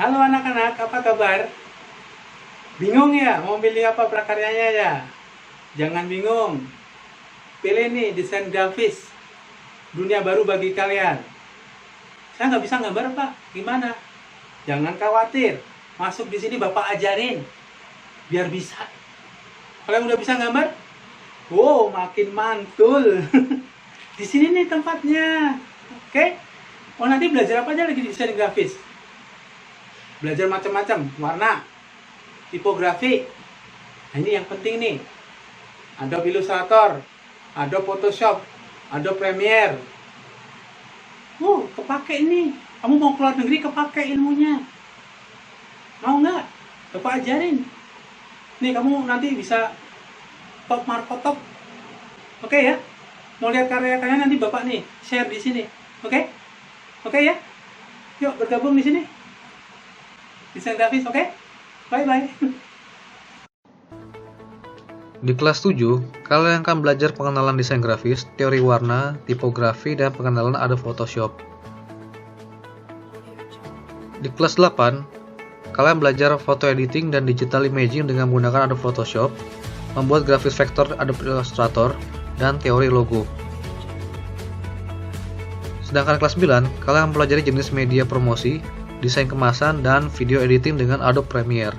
Halo anak-anak, apa kabar? Bingung ya mau pilih apa prakaryanya ya? Jangan bingung. Pilih nih desain grafis. Dunia baru bagi kalian. Saya nggak bisa gambar Pak. Gimana? Jangan khawatir. Masuk di sini Bapak ajarin. Biar bisa. Kalau yang udah bisa gambar, wow makin mantul. Di sini nih tempatnya. Oke? Oh nanti belajar apa aja lagi di desain grafis? Belajar macam-macam, warna, tipografi. Nah ini yang penting nih. Adobe Illustrator, Adobe Photoshop, Adobe Premiere. Kepake ini. Kamu mau keluar negeri kepake ilmunya. Mau nggak? Bapak ajarin. Nih kamu nanti bisa top markotop. Oke ya? Mau lihat karya-karyanya nanti Bapak nih share di sini. Oke? Oke ya? Yuk bergabung di sini. Desain grafis, oke? Bye-bye. Di kelas 7, kalian akan belajar pengenalan desain grafis, teori warna, tipografi, dan pengenalan Adobe Photoshop. Di kelas 8, kalian belajar foto editing dan digital imaging dengan menggunakan Adobe Photoshop, membuat grafis vektor Adobe Illustrator, dan teori logo. Sedangkan kelas 9, kalian mempelajari jenis media promosi, desain kemasan, dan video editing dengan Adobe Premiere.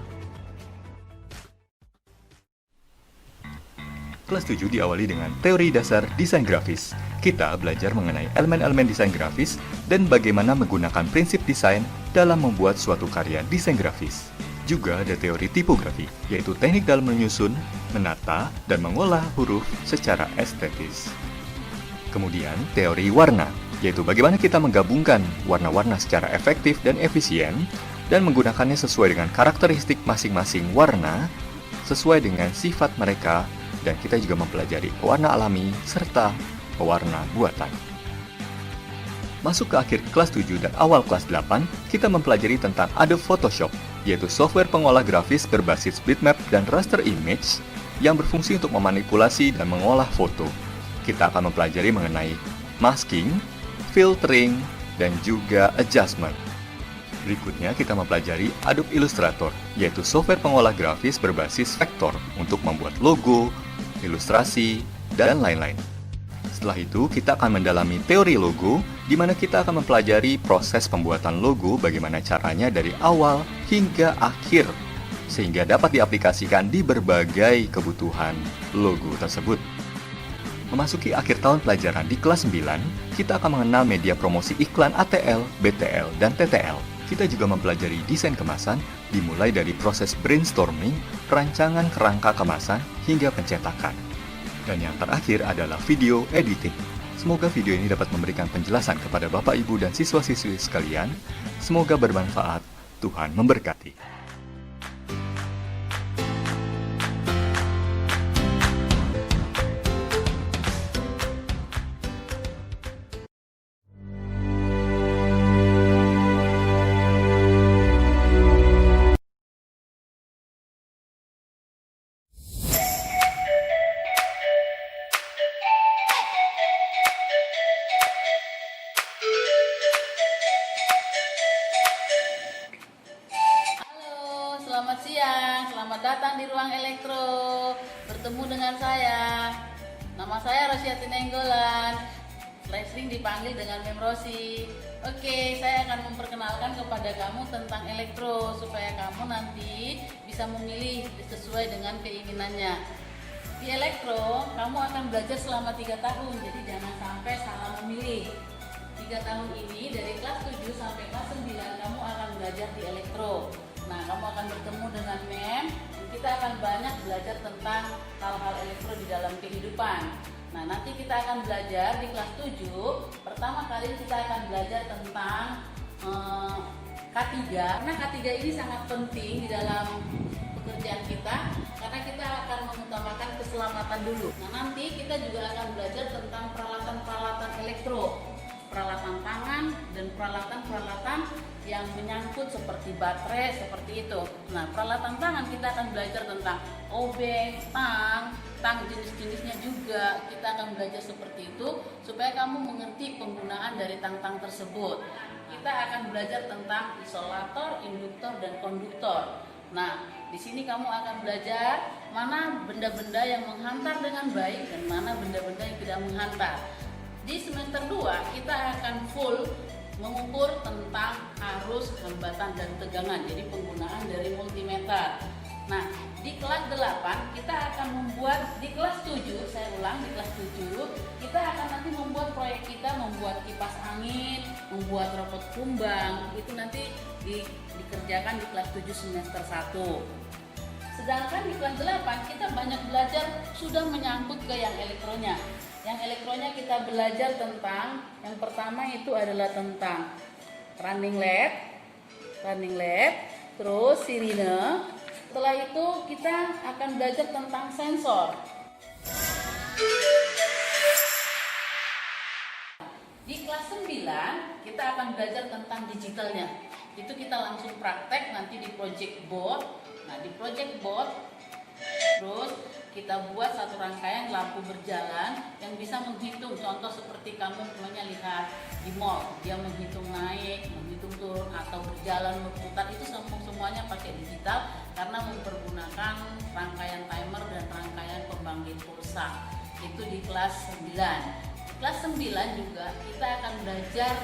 Kelas 7 diawali dengan teori dasar desain grafis. Kita belajar mengenai elemen-elemen desain grafis dan bagaimana menggunakan prinsip desain dalam membuat suatu karya desain grafis. Juga ada teori tipografi, yaitu teknik dalam menyusun, menata, dan mengolah huruf secara estetis. Kemudian teori warna, yaitu bagaimana kita menggabungkan warna-warna secara efektif dan efisien dan menggunakannya sesuai dengan karakteristik masing-masing warna, sesuai dengan sifat mereka, dan kita juga mempelajari pewarna alami serta pewarna buatan. Masuk ke akhir kelas 7 dan awal kelas 8, kita mempelajari tentang Adobe Photoshop, yaitu software pengolah grafis berbasis bitmap dan raster image yang berfungsi untuk memanipulasi dan mengolah foto. Kita akan mempelajari mengenai masking, filtering, dan juga adjustment. Berikutnya kita mempelajari Adobe Illustrator, yaitu software pengolah grafis berbasis vektor untuk membuat logo, ilustrasi, dan lain-lain. Setelah itu, kita akan mendalami teori logo, di mana kita akan mempelajari proses pembuatan logo, bagaimana caranya dari awal hingga akhir, sehingga dapat diaplikasikan di berbagai kebutuhan logo tersebut. Memasuki akhir tahun pelajaran di kelas 9, kita akan mengenal media promosi iklan ATL, BTL, dan TTL. Kita juga mempelajari desain kemasan, dimulai dari proses brainstorming, rancangan kerangka kemasan, hingga pencetakan. Dan yang terakhir adalah video editing. Semoga video ini dapat memberikan penjelasan kepada Bapak, Ibu, dan siswa-siswi sekalian. Semoga bermanfaat. Tuhan memberkati. Halo, selamat siang. Selamat datang di ruang elektro. Bertemu dengan saya. Nama saya Rosyati Nenggolan. Sering dipanggil dengan Mem Rosi. Oke, saya akan memperkenalkan kepada kamu tentang elektro supaya kamu nanti bisa memilih sesuai dengan keinginannya. Di elektro, kamu akan belajar selama 3 tahun, jadi jangan sampai salah memilih. 3 tahun ini dari kelas 7 sampai kelas 9 kamu akan belajar di elektro. Nah, kamu akan bertemu dengan Mem dan kita akan banyak belajar tentang hal-hal elektro di dalam kehidupan. Nah, nanti kita akan belajar di kelas 7. Pertama kali kita akan belajar tentang K3. Karena K3 ini sangat penting di dalam pekerjaan kita karena kita akan mengutamakan keselamatan dulu. Nah, nanti kita juga akan belajar tentang peralatan-peralatan elektro, peralatan tangan dan peralatan-peralatan yang menyangkut seperti baterai, seperti itu. Nah, peralatan tangan kita akan belajar tentang obeng, tang jenis-jenisnya juga kita akan belajar seperti itu supaya kamu mengerti penggunaan penggunaan dari tang-tang tersebut. Kita akan belajar tentang isolator, induktor, dan konduktor. Nah, di sini kamu akan belajar mana benda-benda yang menghantar dengan baik dan mana benda-benda yang tidak menghantar. Di semester 2 kita akan full mengukur tentang arus, hambatan, dan tegangan. Jadi penggunaan dari multimeter. Nah, di kelas 8 kita akan membuat, di kelas 7, saya ulang, di kelas 7 kita akan nanti membuat proyek kita, membuat kipas angin, membuat robot kumbang. Itu nanti dikerjakan di kelas 7 semester 1. Sedangkan di kelas 8 kita banyak belajar sudah menyangkut ke yang elektronya. Yang elektronya kita belajar tentang, yang pertama itu adalah tentang running LED, terus sirine. Setelah itu kita akan belajar tentang sensor. Di kelas 9 kita akan belajar tentang digitalnya. Itu kita langsung praktek nanti di project board. Nah, di project board terus kita buat satu rangkaian lampu berjalan yang bisa menghitung. Contoh seperti kamu semuanya lihat di mall, dia menghitung naik, menghitung turun, atau berjalan berputar, itu semuanya pakai digital karena mempergunakan rangkaian timer dan rangkaian pembangkit pulsa. Itu di kelas 9. Di kelas 9 juga kita akan belajar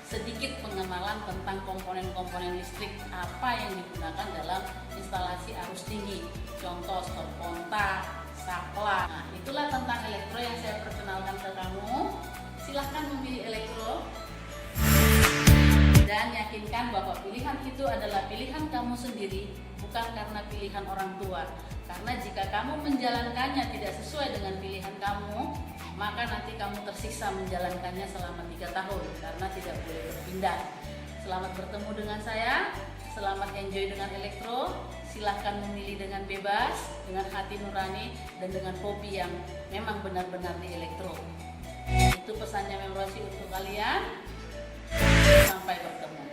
sedikit pengenalan tentang komponen-komponen listrik apa yang digunakan dalam instalasi arus tinggi. Contoh stop kontak, saklar. Nah, itulah tentang elektro yang saya perkenalkan ke kamu. Silahkan memilih elektro dan yakinkan bahwa pilihan itu adalah pilihan kamu sendiri, bukan karena pilihan orang tua. Karena jika kamu menjalankannya tidak sesuai dengan pilihan kamu, maka nanti kamu tersiksa menjalankannya selama 3 tahun karena tidak boleh berpindah. Selamat bertemu dengan saya, selamat enjoy dengan elektro. Silahkan memilih dengan bebas, dengan hati nurani, dan dengan hobi yang memang benar-benar di elektro. Itu pesannya Mem Rosi untuk kalian. Sampai bertemu.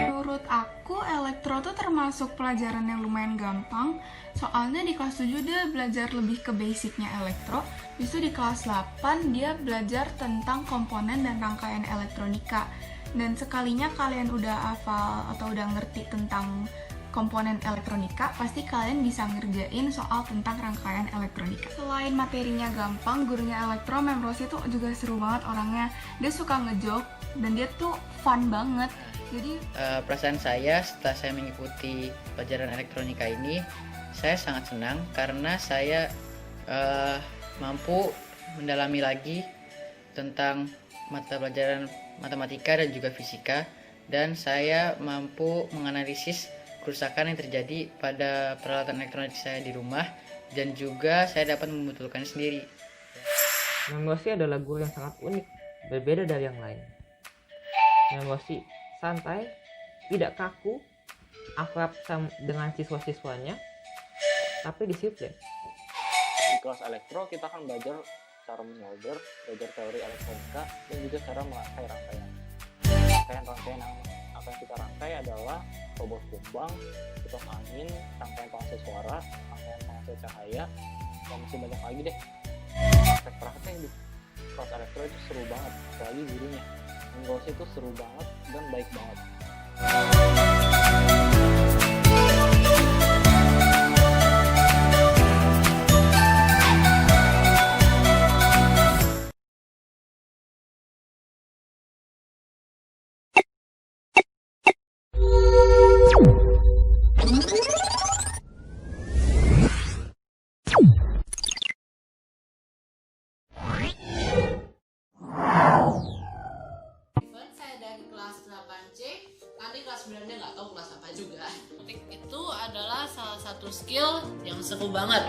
Menurut aku, elektro tuh termasuk pelajaran yang lumayan gampang. Soalnya di kelas 7 dia belajar lebih ke basicnya elektro. Justru di kelas 8 dia belajar tentang komponen dan rangkaian elektronika. Dan sekalinya kalian udah hafal atau udah ngerti tentang komponen elektronika, pasti kalian bisa ngerjain soal tentang rangkaian elektronika. Selain materinya gampang, gurunya elektro, Mem Rosi tuh juga seru banget orangnya. Dia suka ngejoke dan dia tuh fun banget. Jadi perasaan saya setelah saya mengikuti pelajaran elektronika ini, saya sangat senang karena saya mampu mendalami lagi tentang mata pelajaran matematika dan juga fisika, dan saya mampu menganalisis kerusakan yang terjadi pada peralatan elektronik saya di rumah, dan juga saya dapat membetulkannya sendiri. Mem Rosi adalah guru yang sangat unik, berbeda dari yang lain. Mem Rosi santai, tidak kaku, akrab dengan siswa-siswanya, tapi disiplin. Di kelas elektro kita akan belajar cara menyolder, belajar teori elektronika, dan juga cara merangkai rangkaian. Rangkaian apa yang kita rangkai adalah robot kumbang, kipas angin, rangkaian penghasil suara, rangkaian penghasil cahaya, dan masih banyak lagi deh. Praktek di kelas elektro itu seru banget, apalagi gurunya. Mem Rosi itu seru banget dan baik banget. Saya dari kelas 8C, nanti kelas 9-nya nggak tahu kelas apa juga. Itu adalah salah satu skill yang seru banget.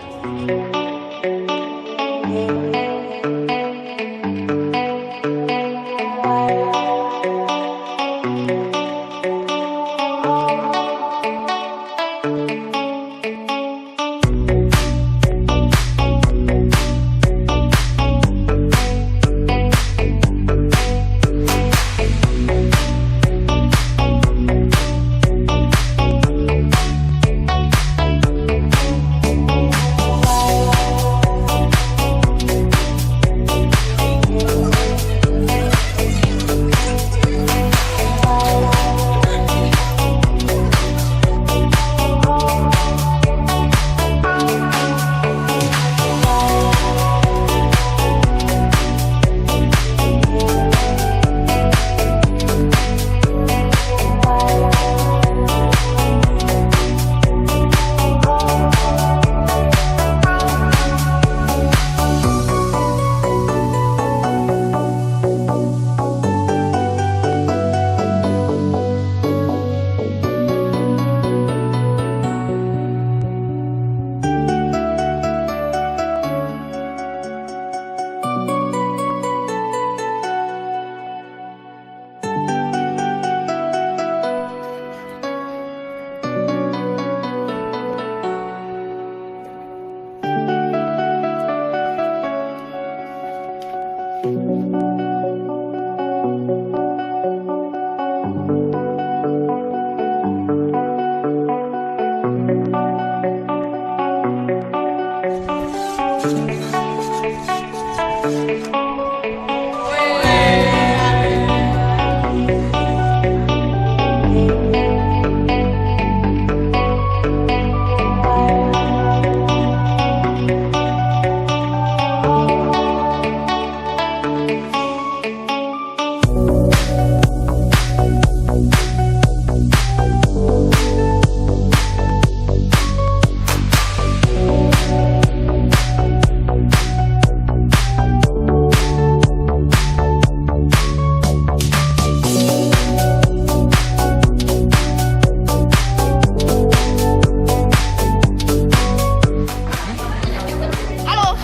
Halo.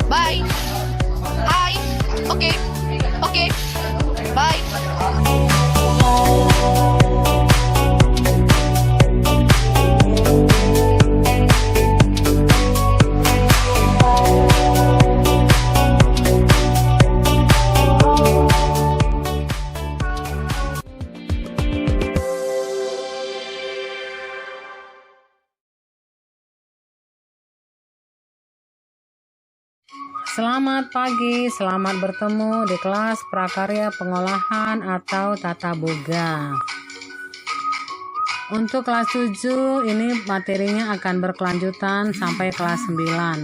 Bye. Hai. Oke. Oke. Bye. Selamat pagi, selamat bertemu di kelas prakarya pengolahan atau tata boga. Untuk kelas 7 ini materinya akan berkelanjutan sampai kelas 9.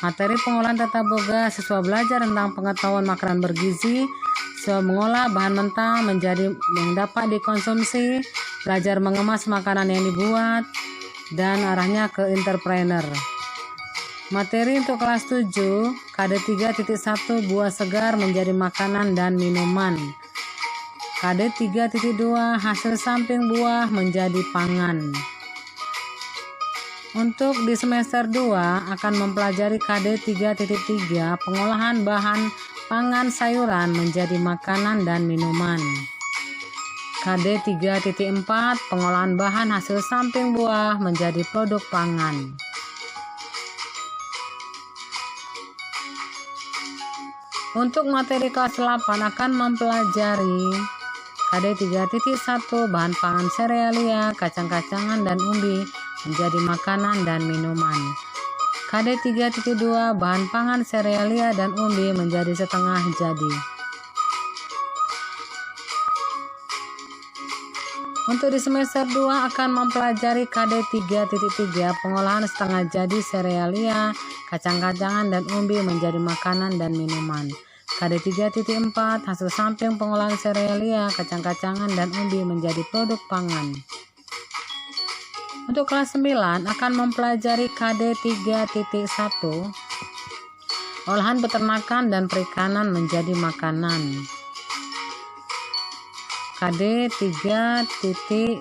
Materi pengolahan tata boga siswa belajar tentang pengetahuan makanan bergizi, siswa mengolah bahan mentah menjadi yang dapat dikonsumsi, belajar mengemas makanan yang dibuat, dan arahnya ke entrepreneur. Materi untuk kelas 7, KD 3.1 buah segar menjadi makanan dan minuman. KD 3.2 hasil samping buah menjadi pangan. Untuk di semester 2 akan mempelajari KD 3.3 pengolahan bahan pangan sayuran menjadi makanan dan minuman. KD 3.4 pengolahan bahan hasil samping buah menjadi produk pangan. Untuk materi kelas 8 akan mempelajari KD 3.1 bahan pangan serealia, kacang-kacangan dan umbi menjadi makanan dan minuman. KD 3.2 bahan pangan serealia dan umbi menjadi setengah jadi. Untuk di semester 2 akan mempelajari KD 3.3 pengolahan setengah jadi serealia, kacang-kacangan dan umbi menjadi makanan dan minuman. KD 3.4 hasil samping pengolahan serealia, kacang-kacangan dan umbi menjadi produk pangan. Untuk kelas 9 akan mempelajari KD 3.1 olahan peternakan dan perikanan menjadi makanan. KD 3.2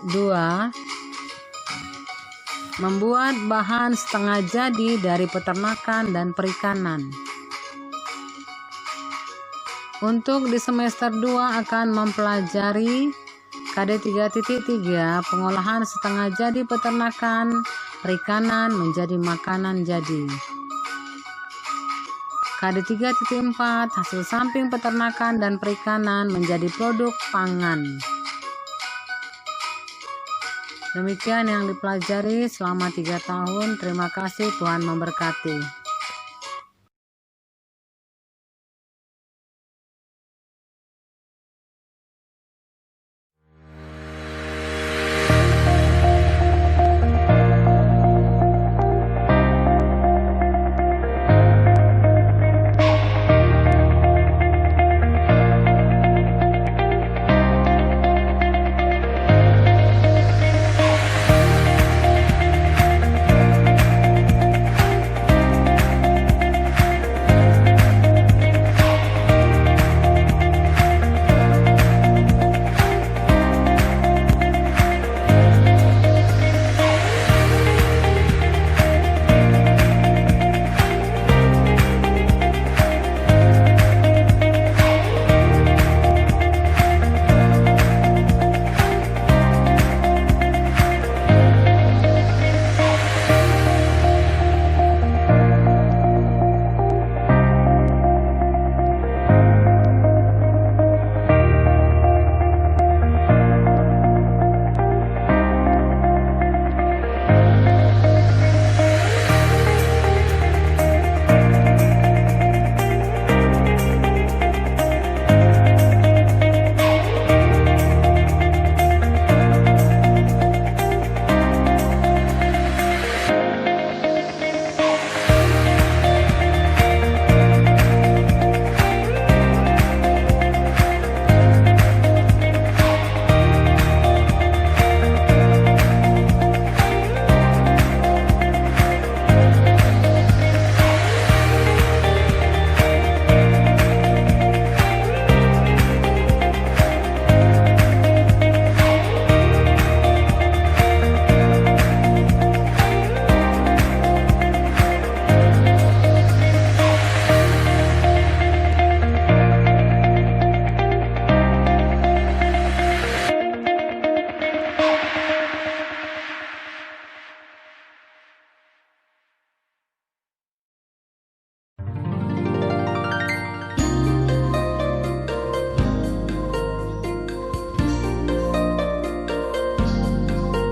membuat bahan setengah jadi dari peternakan dan perikanan. Untuk di semester 2 akan mempelajari KD 3.3 pengolahan setengah jadi peternakan, perikanan menjadi makanan jadi. KD 3.4 hasil samping peternakan dan perikanan menjadi produk pangan. Demikian yang dipelajari selama 3 tahun. Terima kasih, Tuhan memberkati.